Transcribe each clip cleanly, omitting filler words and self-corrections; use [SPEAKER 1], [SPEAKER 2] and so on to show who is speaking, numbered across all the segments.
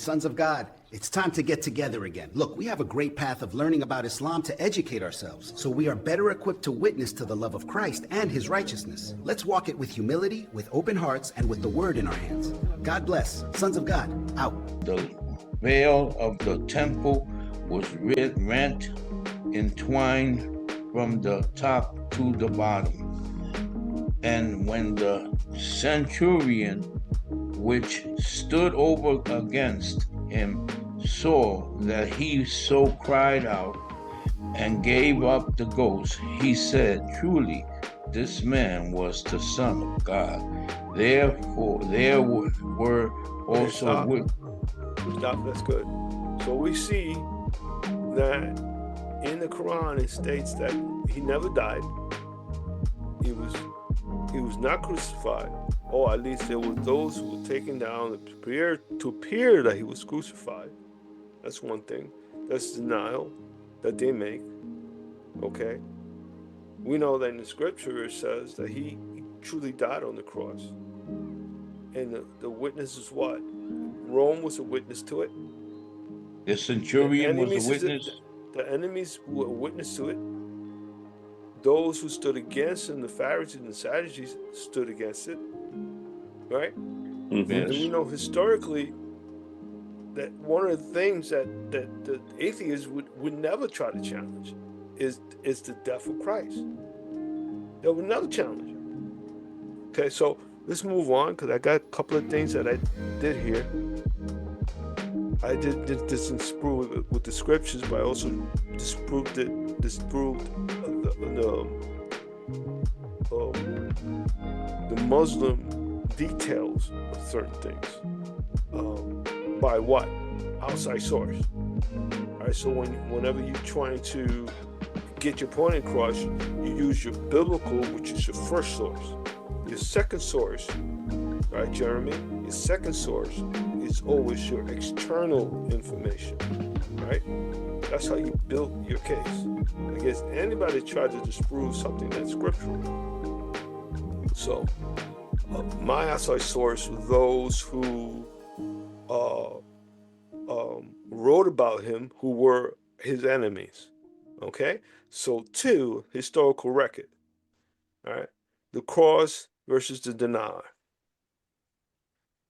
[SPEAKER 1] Sons of God, it's time to get together again. Look, we have a great path of learning about Islam to educate ourselves, so we are better equipped to witness to the love of Christ and his righteousness. Let's walk it with humility, with open hearts, and with the word in our hands. God bless. Sons of God, out.
[SPEAKER 2] The veil of the temple was rent and twined from the top to the bottom. And when the centurion which stood over against him saw that he so cried out and gave up the ghost, he said, truly, this man was the Son of God. Therefore, there were also
[SPEAKER 3] Stop. That's good. So we see that in the Quran it states that he never died. He was not crucified, or at least there were those who were taken down to appear that he was crucified. That's one thing. That's denial that they make. Okay? We know that in the scripture it says that he truly died on the cross. And the witness is what? Rome was a witness to it.
[SPEAKER 2] The centurion was a witness.
[SPEAKER 3] The enemies were a witness to it. Those who stood against him, the Pharisees and the Sadducees, stood against it. Right?
[SPEAKER 2] Mm-hmm.
[SPEAKER 3] And we know historically that one of the things that the atheists would never try to challenge is the death of Christ. They would never challenge it. Okay, so let's move on, because I got a couple of things that I did here. I did this disprove with the scriptures, but I also disproved the Muslim details of certain things. By what? Outside source. All right, so whenever you're trying to get your point across, you use your biblical, which is your first source. Your second source, right, Jeremy? Your second source is always your external information, right? That's how you build your case. I guess anybody tried to disprove something that's scriptural. So, my outside source were those who wrote about him who were his enemies. Okay? So, 2, historical record. All right? The cross versus the denial.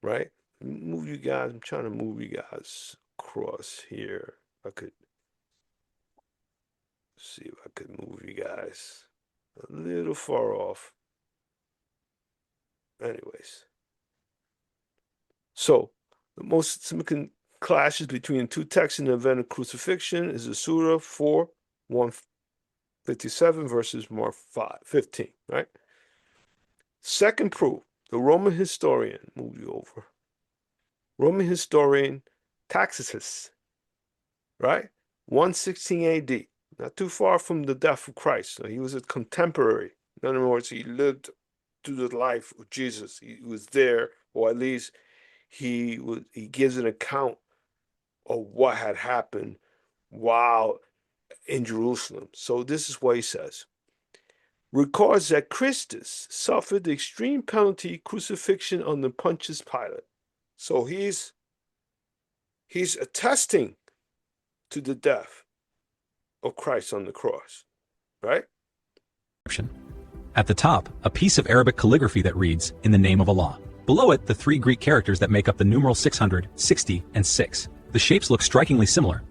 [SPEAKER 3] Right? Move you guys. I'm trying to move you guys across here. I could see if I could move you guys a little far off. Anyways. So, the most significant clashes between the two texts in the event of crucifixion is the Surah 4, 157 versus Mark 5, 15, right? Second proof, the Roman historian, move you over. Roman historian Tacitus, right? 116 AD, not too far from the death of Christ. So he was a contemporary. In other words, he lived through the life of Jesus. He was there, or at least he gives an account of what had happened while in Jerusalem. So this is what he says. Records that Christus suffered the extreme penalty, crucifixion under Pontius Pilate. So he's attesting to the death of Christ on the cross, right?
[SPEAKER 4] At the top, a piece of Arabic calligraphy that reads, "In the name of Allah." Below it, the 3 Greek characters that make up the numeral 600, 60, and 6. The shapes look strikingly similar,